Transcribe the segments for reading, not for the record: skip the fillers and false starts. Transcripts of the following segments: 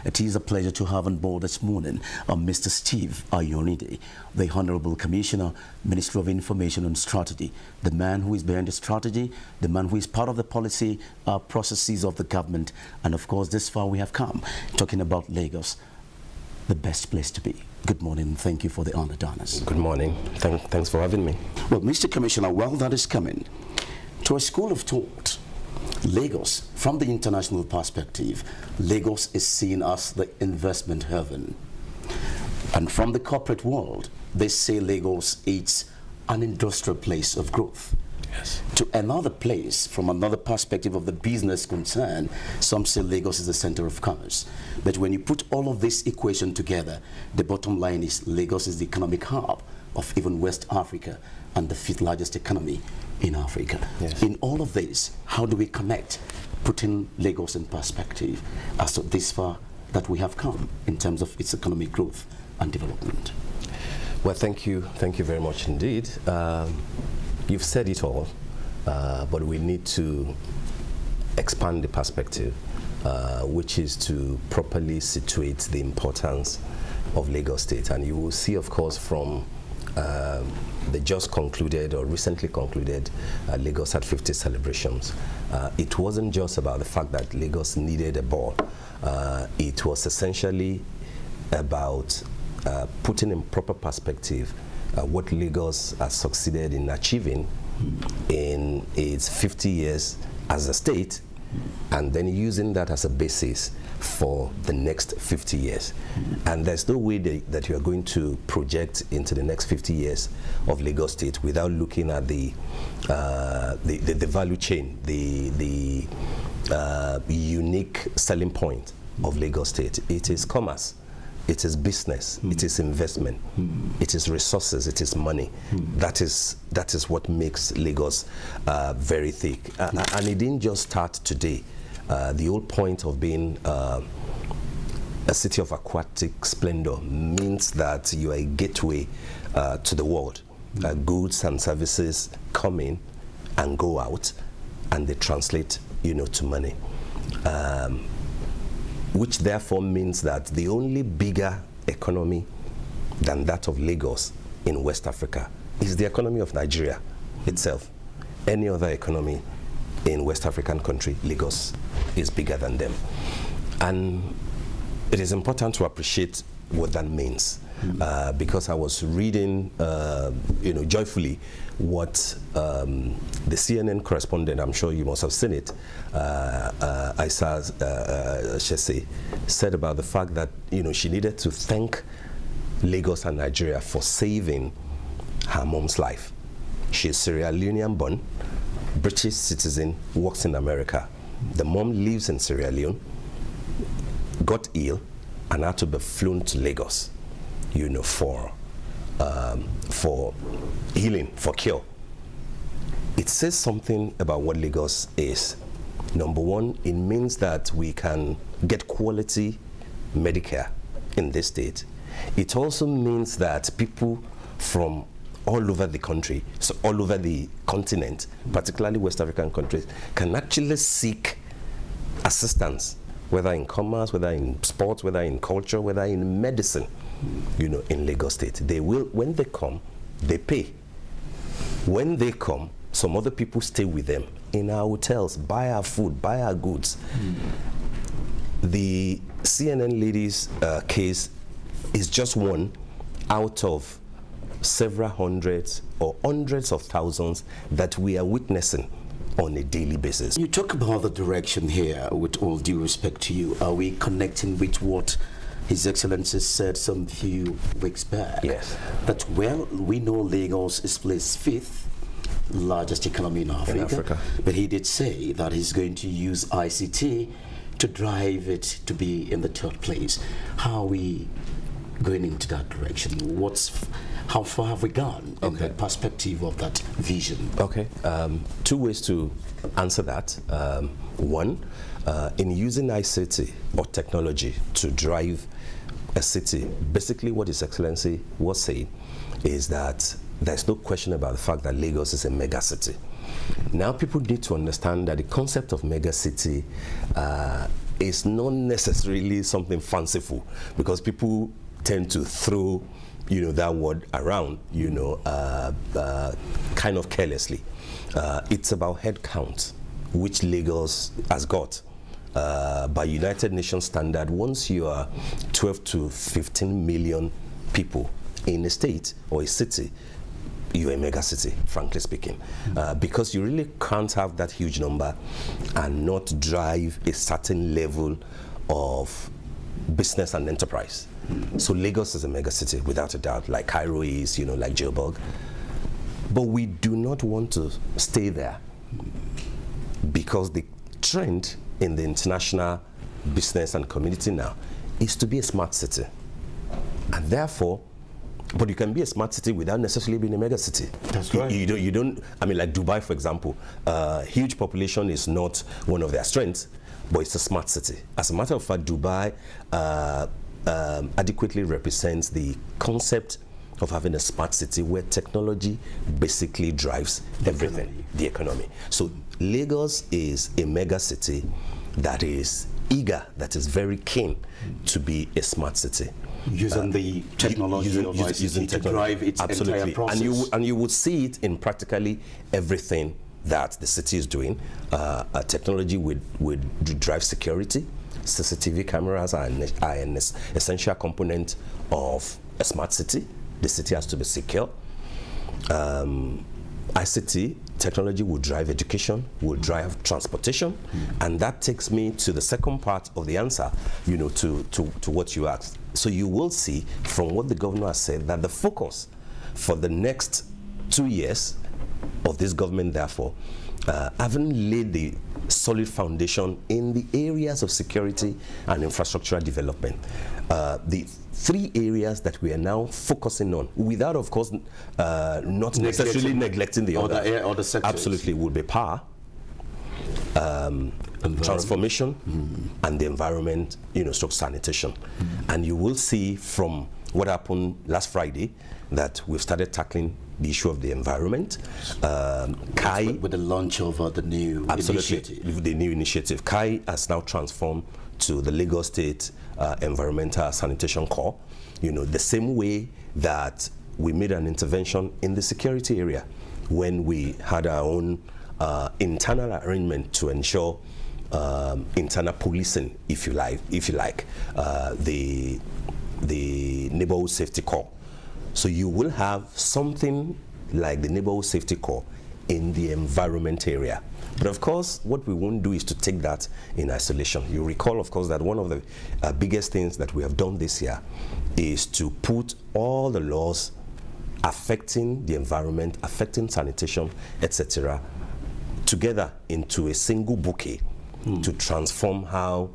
It is a pleasure to have on board this morning Mr. Steve Ayonide, the Honorable Commissioner, Ministry of Information and Strategy, the man who is behind the strategy, the man who is part of the policy processes of the government, and of course this far we have come, talking about Lagos, the best place to be. Good morning, and thank you for the honor done us. Good morning. Thanks for having me. Well, Mr. Commissioner, while that is coming, to a school of thought, Lagos, from the international perspective, Lagos is seen as the investment haven. And from the corporate world, they say Lagos is an industrial place of growth. Yes. To another place, from another perspective of the business concern, some say Lagos is the center of commerce. But when you put all of this equation together, the bottom line is Lagos is the economic hub of even West Africa and the fifth largest economy in Africa. Yes. In all of this, how do we connect, putting Lagos in perspective as to this far that we have come in terms of its economic growth and development? Well, thank you very much indeed. You've said it all, but we need to expand the perspective, which is to properly situate the importance of Lagos State. And you will see, of course, from the just concluded or recently concluded Lagos at 50 celebrations. It wasn't just about the fact that Lagos needed a ball. It was essentially about putting in proper perspective what Lagos has succeeded in achieving in its 50 years as a state, and then using that as a basis for the next 50 years. And there's no way that you are going to project into the next 50 years of Lagos State without looking at the value chain, the unique selling point of Lagos State. It is commerce. It is business, it is investment, it is resources, it is money. That is what makes Lagos very thick. And it didn't just start today. The whole point of being a city of aquatic splendor means that you are a gateway to the world. Goods and services come in and go out, and they translate, to money. Which therefore means that the only bigger economy than that of Lagos in West Africa is the economy of Nigeria itself. Any other economy in West African country, Lagos is bigger than them. And it is important to appreciate what that means. Because I was reading, joyfully what the CNN correspondent, I'm sure you must have seen it, Isa Shese, said about the fact that, she needed to thank Lagos and Nigeria for saving her mom's life. She's Sierra Leonean born, British citizen, works in America. The mom lives in Sierra Leone, got ill, and had to be flown to Lagos, for healing, for cure. It says something about what Lagos is. Number one, it means that we can get quality Medicare in this state. It also means that people from all over the country, so all over the continent, particularly West African countries, can actually seek assistance, whether in commerce, whether in sports, whether in culture, whether in medicine, in Lagos State. They will, when they come, they pay. When they come, some other people stay with them in our hotels, buy our food, buy our goods. The CNN lady's case is just one out of several hundreds or hundreds of thousands that we are witnessing on a daily basis. You talk about the direction here, with all due respect to you. Are we connecting with what His Excellency said some few weeks back? Yes. That, well, we know Lagos is placed fifth largest economy in Africa. But he did say that he's going to use ICT to drive it to be in the third place. How are we going into that direction? How far have we gone in the perspective of that vision? Okay, two ways to answer that. One, in using ICT or technology to drive a city, basically what His Excellency was saying is that there's no question about the fact that Lagos is a mega city. Now people need to understand that the concept of mega city is not necessarily something fanciful, because people tend to throw, that word around, kind of carelessly. It's about head count, which Lagos has got. By United Nations standard, once you are 12 to 15 million people in a state or a city, you're a mega city, frankly speaking, because you really can't have that huge number and not drive a certain level of business and enterprise. So Lagos is a mega city, without a doubt, like Cairo is, like Joburg. But we do not want to stay there, because the trend in the international business and community now is to be a smart city. And therefore, but you can be a smart city without necessarily being a mega city. That's right. You don't, I mean, like Dubai, for example, huge population is not one of their strengths, but it's a smart city. As a matter of fact, Dubai adequately represents the concept of having a smart city where technology basically drives everything, the economy. So Lagos is a mega city that is eager, that is very keen to be a smart city. Using the technology using to drive its entire process. And you would see it in practically everything that the city is doing. Technology would drive security. CCTV cameras are an essential component of a smart city. The city has to be secure. ICT, technology will drive education, will drive transportation, and that takes me to the second part of the answer, to what you asked. So you will see from what the governor has said that the focus for the next 2 years of this government, therefore, having laid the solid foundation in the areas of security and infrastructural development. The 3 areas that we are now focusing on, without, of course, not necessarily neglecting the other sectors. Absolutely, would be power, transformation, and the environment, stroke sanitation. And you will see from what happened last Friday that we've started tackling the issue of the environment. Kai, with the launch of the new initiative. The new initiative. Kai has now transformed to the Lagos State Environmental Sanitation Corps. The same way that we made an intervention in the security area when we had our own internal arrangement to ensure internal policing, if you like, the Neighborhood Safety Corps. So you will have something like the Neighborhood Safety Corps in the environment area. But of course, what we won't do is to take that in isolation. You recall, of course, that one of the biggest things that we have done this year is to put all the laws affecting the environment, affecting sanitation, etc., together into a single bouquet to transform how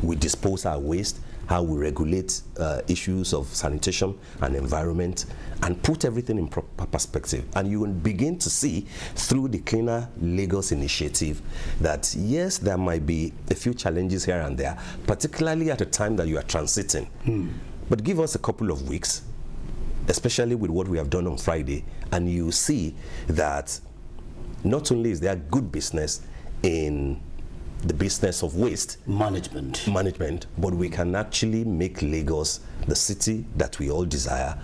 we dispose our waste, how we regulate issues of sanitation and environment, and put everything in proper perspective. And you will begin to see through the Cleaner Lagos initiative that yes, there might be a few challenges here and there, particularly at a time that you are transiting. But give us a couple of weeks, especially with what we have done on Friday, and you see that not only is there good business in the business of waste management, but we can actually make Lagos the city that we all desire,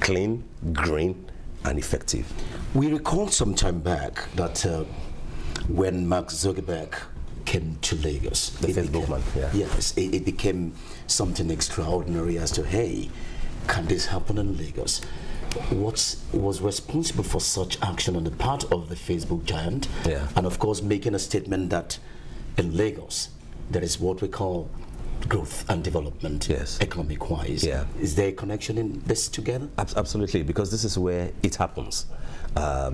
clean, green, and effective. We recall some time back that when Mark Zuckerberg came to Lagos, the Facebook man, yes, it became something extraordinary as to, hey, can this happen in Lagos? What was responsible for such action on the part of the Facebook giant? And of course, making a statement that in Lagos, there is what we call growth and development, economic-wise. Is there a connection in this together? Absolutely, because this is where it happens. A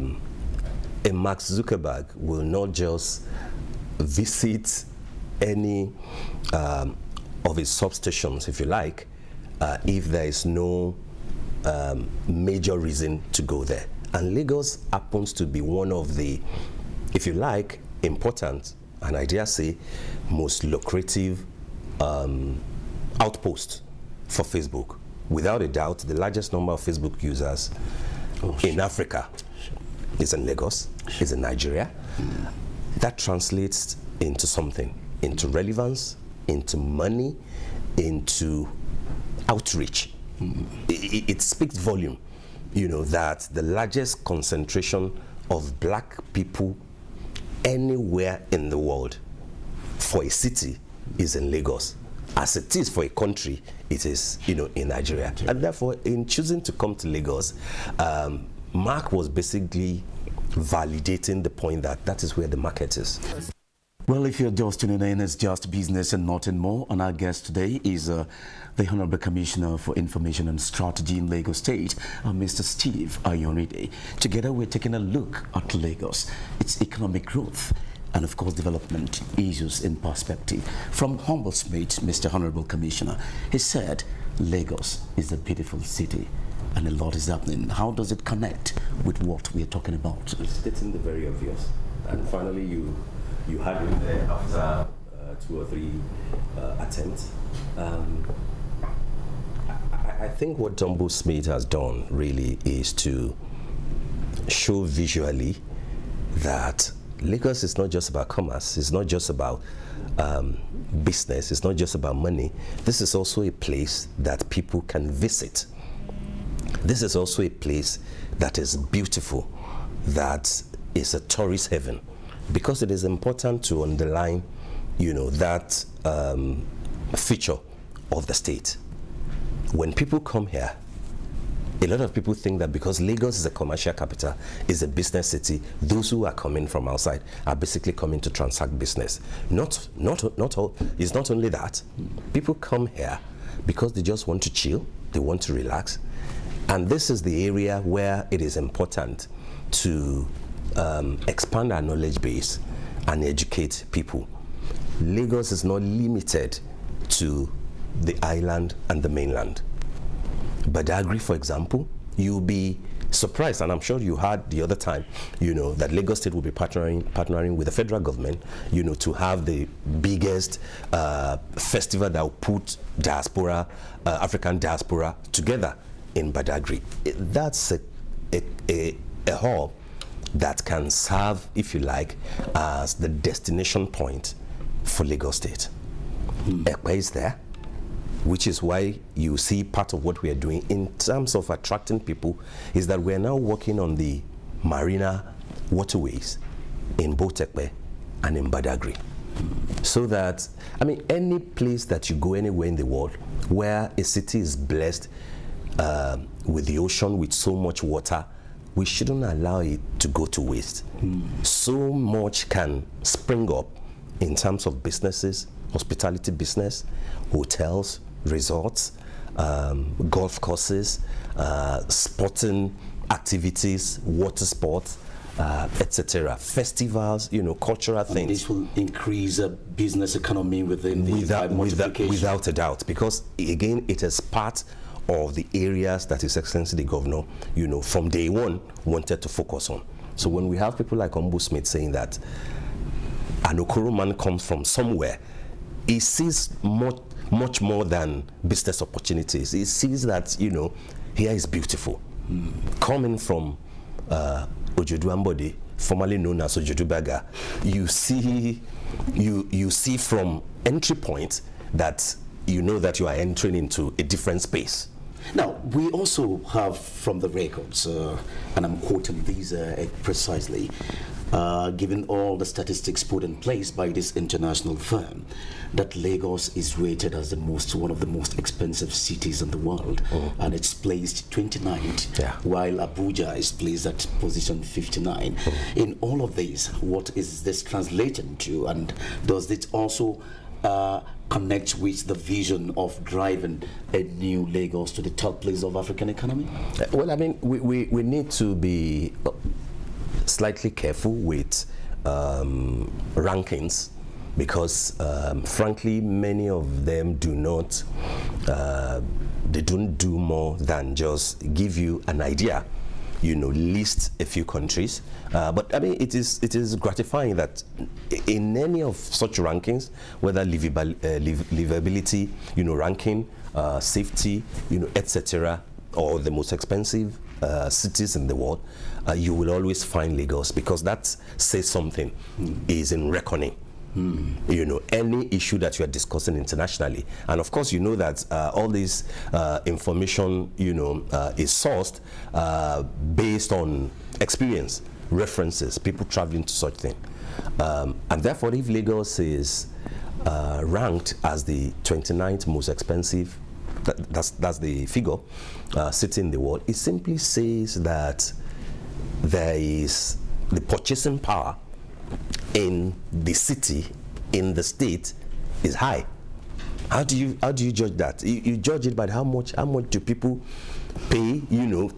Mark Zuckerberg will not just visit any of his substations, if you like, if there is no major reason to go there. And Lagos happens to be one of the, if you like, important, and I dare say, most lucrative outpost for Facebook. Without a doubt, the largest number of Facebook users in Africa is in Lagos, is in Nigeria. That translates into something. into relevance, into money, into outreach. It speaks volume, that the largest concentration of black people anywhere in the world for a city is in Lagos. As it is for a country, it is, in Nigeria. And therefore, in choosing to come to Lagos, Mark was basically validating the point that is where the market is. Well, if you're just tuning in, it's just business and nothing more. And our guest today is the Honorable Commissioner for Information and Strategy in Lagos State, Mr. Steve Ayorinde. Together, we're taking a look at Lagos, its economic growth, and of course, development issues in perspective. From humble mate, Mr. Honorable Commissioner, he said, Lagos is a beautiful city and a lot is happening. How does it connect with what we're talking about? It's stating the very obvious. And finally, you had him there after 2 or 3 attempts. I think what Dumbo Smith has done really is to show visually that Lagos is not just about commerce, it's not just about business, it's not just about money. This is also a place that people can visit. This is also a place that is beautiful, that is a tourist heaven, because it is important to underline, that feature of the state. When people come here, a lot of people think that because Lagos is a commercial capital, is a business city, those who are coming from outside are basically coming to transact business. Not all. It's not only that. People come here because they just want to chill, they want to relax, and this is the area where it is important to expand our knowledge base and educate people. Lagos is not limited to the island and the mainland. Badagry, for example, you'll be surprised, and I'm sure you heard the other time, that Lagos State will be partnering with the federal government, to have the biggest festival that will put diaspora, African diaspora together in Badagry. That's a hub that can serve, if you like, as the destination point for Lagos State. Ekpe is there, which is why you see part of what we are doing in terms of attracting people is that we are now working on the marina waterways in both Ekpe and in Badagry. So that, any place that you go anywhere in the world where a city is blessed with the ocean, with so much water, we shouldn't allow it to go to waste. So much can spring up in terms of businesses, hospitality business, hotels, resorts, golf courses, sporting activities, water sports, etc. Festivals, cultural things. This will increase business economy within the without a doubt, because again, it is part of the areas that His Excellency the Governor, from day one wanted to focus on. So when we have people like Ombu Smith saying that an Okoro man comes from somewhere, he sees much more than business opportunities. He sees that, here is beautiful. Coming from Ojodu Ambode, formerly known as Ojodu Baga, you see from entry point that that you are entering into a different space. Now, we also have from the records, and I'm quoting these precisely, given all the statistics put in place by this international firm, that Lagos is rated as one of the most expensive cities in the world, and it's placed 29th, while Abuja is placed at position 59. In all of this, what is this translating to, and does it also connect with the vision of driving a new Lagos to the top place of African economy? Well, we need to be slightly careful with rankings, because frankly, many of them do not, they don't do more than just give you an idea, list a few countries. But it is gratifying that in any of such rankings, whether livability, ranking, safety, etc., or the most expensive cities in the world, you will always find Lagos, because that says something is in reckoning. You know, any issue that you are discussing internationally. And of course, you know that all this information, you know, is sourced based on experience, references, people traveling to such thing. And therefore, if Lagos is ranked as the 29th most expensive, that's the figure, city in the world, it simply says that there is the purchasing power in the city, in the state, is high. How do you judge that? You judge it by how much do people pay, you know,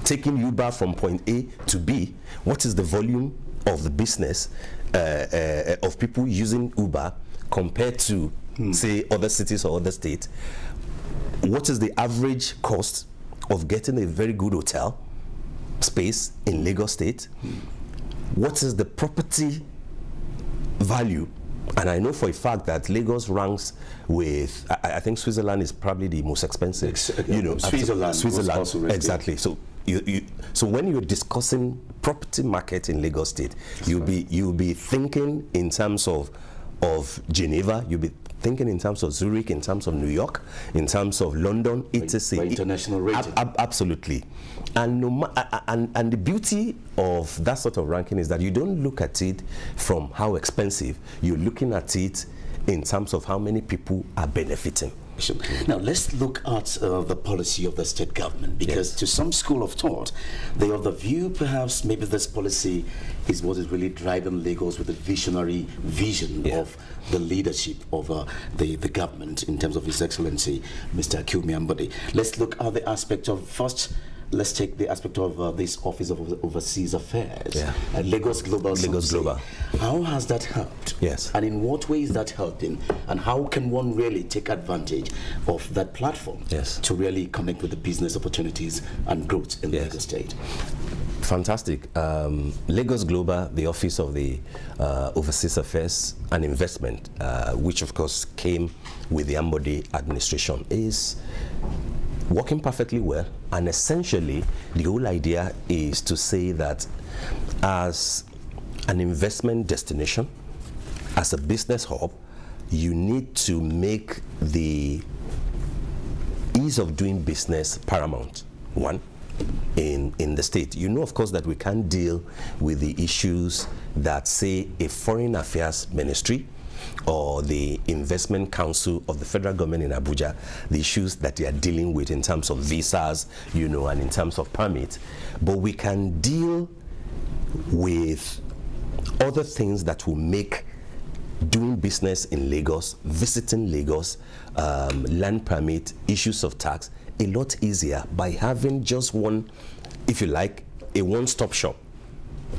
taking Uber from point A to B. What is the volume of the business of people using Uber compared to say other cities or other states? What is the average cost of getting a very good hotel space in Lagos State? What is the property value? And I know for a fact that Lagos ranks with, I think Switzerland is probably the most expensive. You know, Switzerland, exactly. So so when you're discussing property market in Lagos State, you'll be thinking in terms of Geneva, you'll be thinking in terms of Zurich, in terms of New York, in terms of London, etc. International rating. Absolutely. And the beauty of that sort of ranking is that you don't look at it from how expensive, you're looking at it in terms of how many people are benefiting. Now let's look at the policy of the state government, because to some school of thought, they have the view perhaps maybe this policy is what is really driving Lagos with a visionary vision of the leadership of the government in terms of His Excellency Mr. Akinwumi Ambode. Let's look at the aspect of first. Let's take the aspect of this Office of Overseas Affairs and Lagos Global. How has that helped? Yes. And in what way is that helping? And how can one really take advantage of that platform to really connect with the business opportunities and growth in Lagos State? Fantastic. Lagos Global, the Office of the Overseas Affairs and Investment, which of course came with the Ambode administration, is working perfectly well. And essentially, the whole idea is to say that as an investment destination, as a business hub, you need to make the ease of doing business paramount, one, in the state. You know, of course, that we can't deal with the issues that, say, a foreign affairs ministry or the investment council of the federal government in Abuja, the issues that they are dealing with in terms of visas, you know, and in terms of permits. But we can deal with other things that will make doing business in Lagos, visiting Lagos, land permit, issues of tax, a lot easier by having just one, if you like, a one-stop shop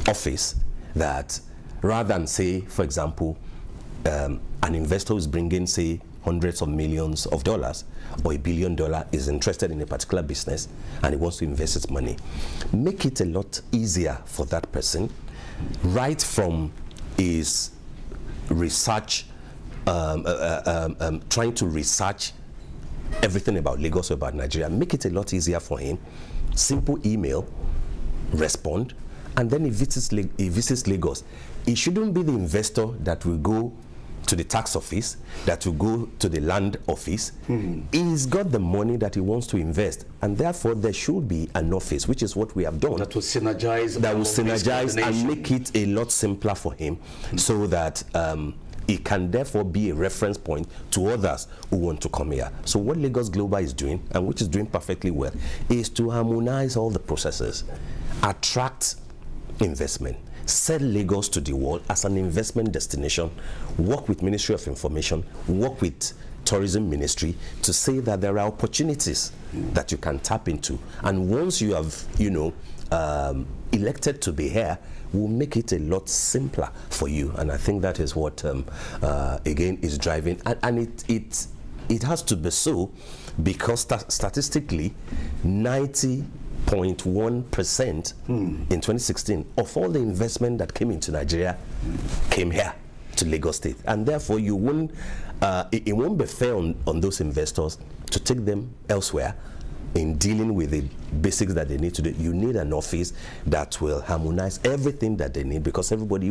office that, rather than, say, for example, an investor is bringing, say, hundreds of millions of dollars or $1 billion, is interested in a particular business and he wants to invest his money. Make it a lot easier for that person, right from his research, trying to research everything about Lagos or about Nigeria. Make it a lot easier for him. Simple email, respond, and then he visits Lagos. It shouldn't be the investor that will go to the tax office, that will go to the land office. He's got the money that he wants to invest, and therefore there should be an office, which is what we have done. That will synergize. That will synergize and make it a lot simpler for him, so that it can therefore be a reference point to others who want to come here. So what Lagos Global is doing, and which is doing perfectly well, is to harmonize all the processes, attract investment, set Lagos to the world as an investment destination, work with Ministry of Information, work with Tourism Ministry to say that there are opportunities that you can tap into. And once you have, you know, elected to be here, will make it a lot simpler for you. And I think that is what, again, is driving. And it has to be so, because statistically, 90.1% in 2016 of all the investment that came into Nigeria came here to Lagos State. And therefore, you won't, it won't be fair on those investors to take them elsewhere in dealing with the basics that they need to do. You need an office that will harmonize everything that they need, because everybody,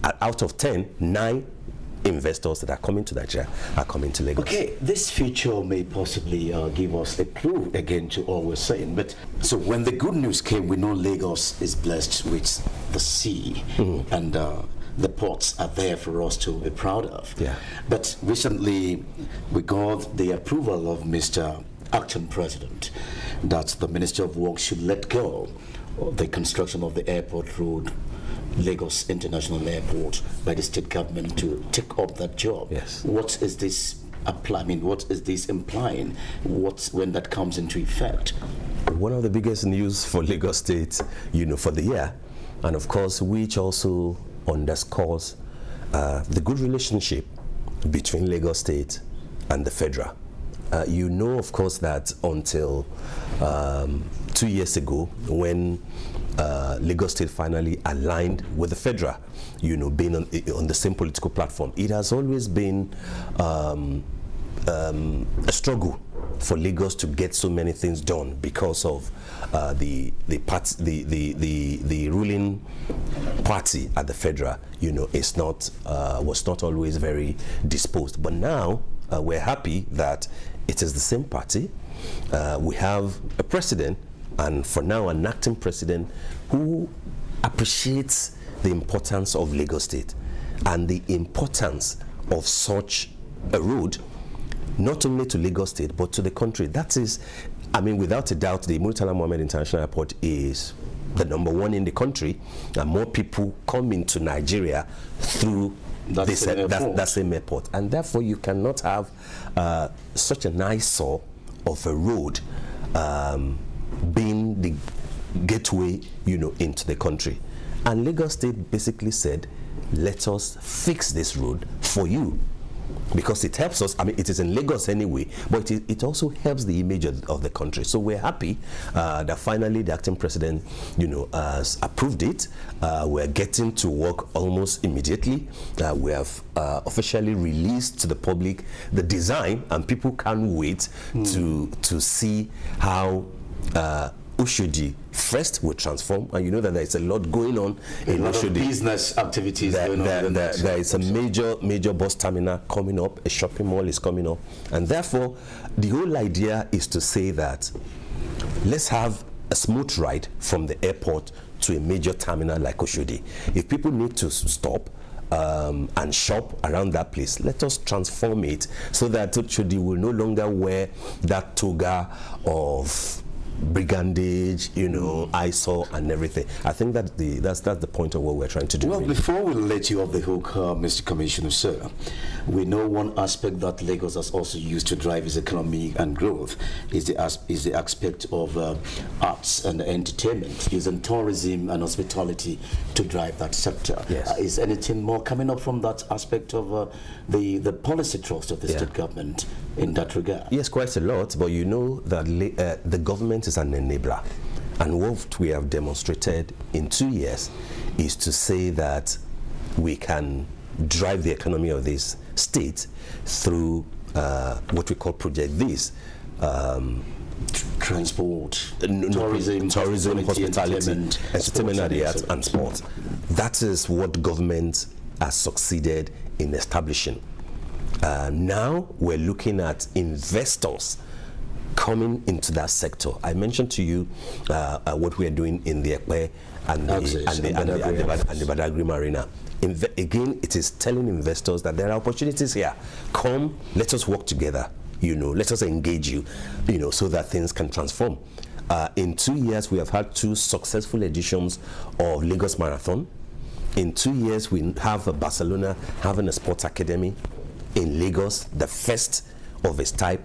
out of 10, 9 investors that are coming to Nigeria are coming to Lagos. Okay, this feature may possibly give us a clue again to all we're saying. But so when the good news came, we know Lagos is blessed with the sea, and the ports are there for us to be proud of. Yeah. But recently, we got the approval of Mr. Acting President that the Minister of Works should let go of the construction of the airport road, Lagos International Airport, by the state government to take up that job. Yes. What is this what is this implying? When that comes into effect? One of the biggest news for Lagos State, for the year, and of course, which also underscores the good relationship between Lagos State and the federal. Of course, that until 2 years ago, when Lagos State finally aligned with the federal, being on the same political platform, it has always been a struggle for Lagos to get so many things done because of the ruling party at the federal, was not always very disposed. But now we're happy that it is the same party. We have a president, and for now an acting president, who appreciates the importance of Lagos State and the importance of such a road, not only to Lagos State, but to the country. That is, without a doubt, the Murtala Mohammed International Airport is the #1 in the country, and more people come into Nigeria through that same airport. And therefore, you cannot have such an eyesore of a road being the gateway, into the country. And Lagos State basically said, let us fix this road for you, because it helps us. It is in Lagos anyway, but it also helps the image of the country. So we're happy that finally the acting president, has approved it. We're getting to work almost immediately. We have officially released to the public the design, and people can't wait to see how Oshodi first will transform, and that there is a lot going on in a lot Oshodi. Of business activities going on. There is a major bus terminal coming up, a shopping mall is coming up, and therefore the whole idea is to say that let's have a smooth ride from the airport to a major terminal like Oshodi. If people need to stop and shop around that place, let us transform it so that Oshodi will no longer wear that toga of brigandage, eyesore and everything. I think that that's the point of what we're trying to do. Well, before we let you off the hook, Mr. Commissioner, sir, we know one aspect that Lagos has also used to drive its economy and growth is the aspect of arts and entertainment, using tourism and hospitality to drive that sector. Yes. Is anything more coming up from that aspect of the policy thrust of the state government in that regard? Yes, quite a lot, but that the government is an enabler. And what we have demonstrated in 2 years is to say that we can drive the economy of this state through what we call Project This. Transport, tourism, hospitality, entertainment, and sport. That is what government has succeeded in establishing. Now we're looking at investors coming into that sector. I mentioned to you what we are doing in the Ekpe and the Badagry Marina. Again, it is telling investors that there are opportunities here. Come, let us work together. Let us engage you, so that things can transform. In 2 years, we have had 2 successful editions of Lagos Marathon. In 2 years, we have Barcelona having a sports academy in Lagos, the first of its type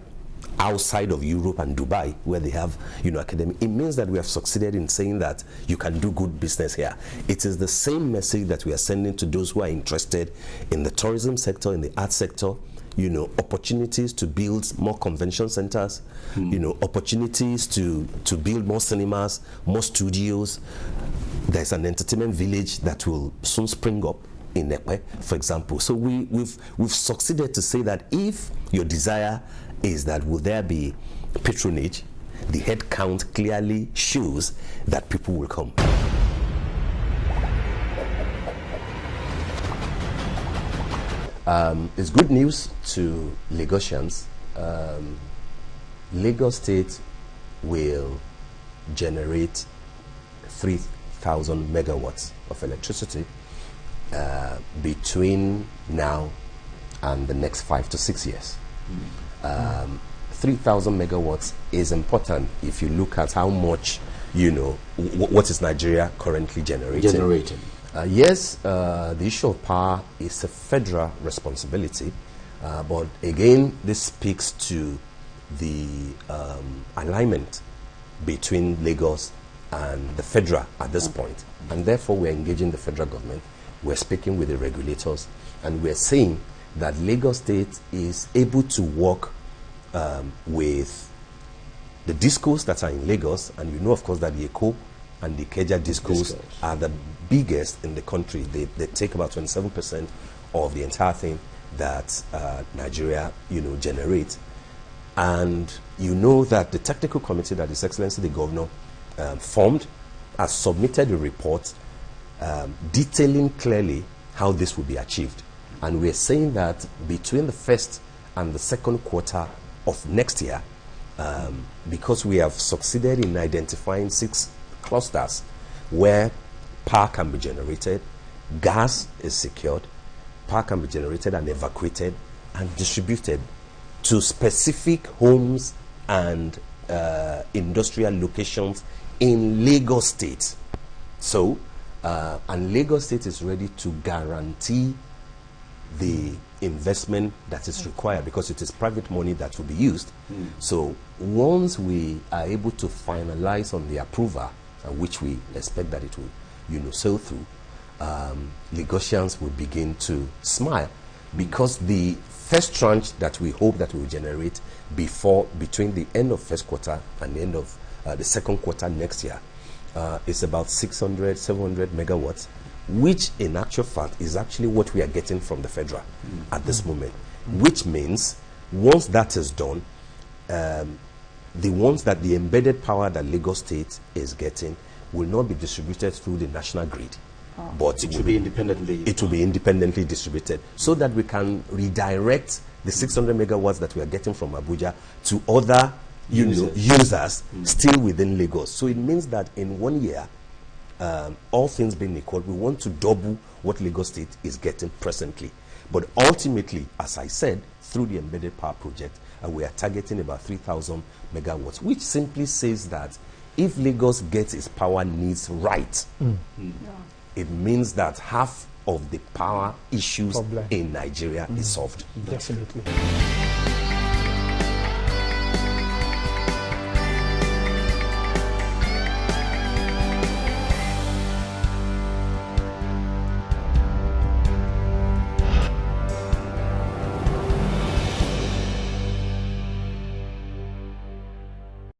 outside of Europe and Dubai, where they have, academy. It means that we have succeeded in saying that you can do good business here. It is the same message that we are sending to those who are interested in the tourism sector, in the arts sector, opportunities to build more convention centers, opportunities to build more cinemas, more studios. There's an entertainment village that will soon spring up in Ekpe, for example. So we've succeeded to say that if your desire is that will there be patronage, the head count clearly shows that people will come. It's good news to Lagosians. Lagos State will generate 3,000 megawatts of electricity between now and the next 5 to 6 years. 3,000 megawatts is important if you look at how much, what is Nigeria currently generating. Yes, the issue of power is a federal responsibility, but again, this speaks to the alignment between Lagos and the federal at this point. And therefore, we're engaging the federal government, we're speaking with the regulators, and we're saying that Lagos State is able to work with the discos that are in Lagos, and you know, of course, that the Eko and the Ikeja discos are the biggest in the country. They take about 27% of the entire thing that Nigeria, generates. And you know that the technical committee that His Excellency the Governor formed has submitted a report detailing clearly how this will be achieved. And we're saying that between the first and the second quarter of next year, because we have succeeded in identifying 6 clusters where power can be generated, gas is secured, power can be generated and evacuated and distributed to specific homes and industrial locations in Lagos State. So, and Lagos State is ready to guarantee the investment that is required, because it is private money that will be used. So once we are able to finalize on the approval, which we expect that it will, sail through, Lagosians will begin to smile, because the first tranche that we hope that we will generate between the end of first quarter and the end of the second quarter next year is about 600, 700 megawatts, which in actual fact is actually what we are getting from the federal at this moment, which means once that is done, the ones that the embedded power that Lagos State is getting will not be distributed through the national grid, but it will be independently. It will be independently distributed, so that we can redirect the 600 megawatts that we are getting from Abuja to other users still within Lagos. So it means that in 1 year, all things being equal, we want to double what Lagos State is getting presently. But ultimately, as I said, through the embedded power project, we are targeting about 3,000 megawatts, which simply says that if Lagos gets its power needs right, it means that half of the power issues in Nigeria is solved. Definitely.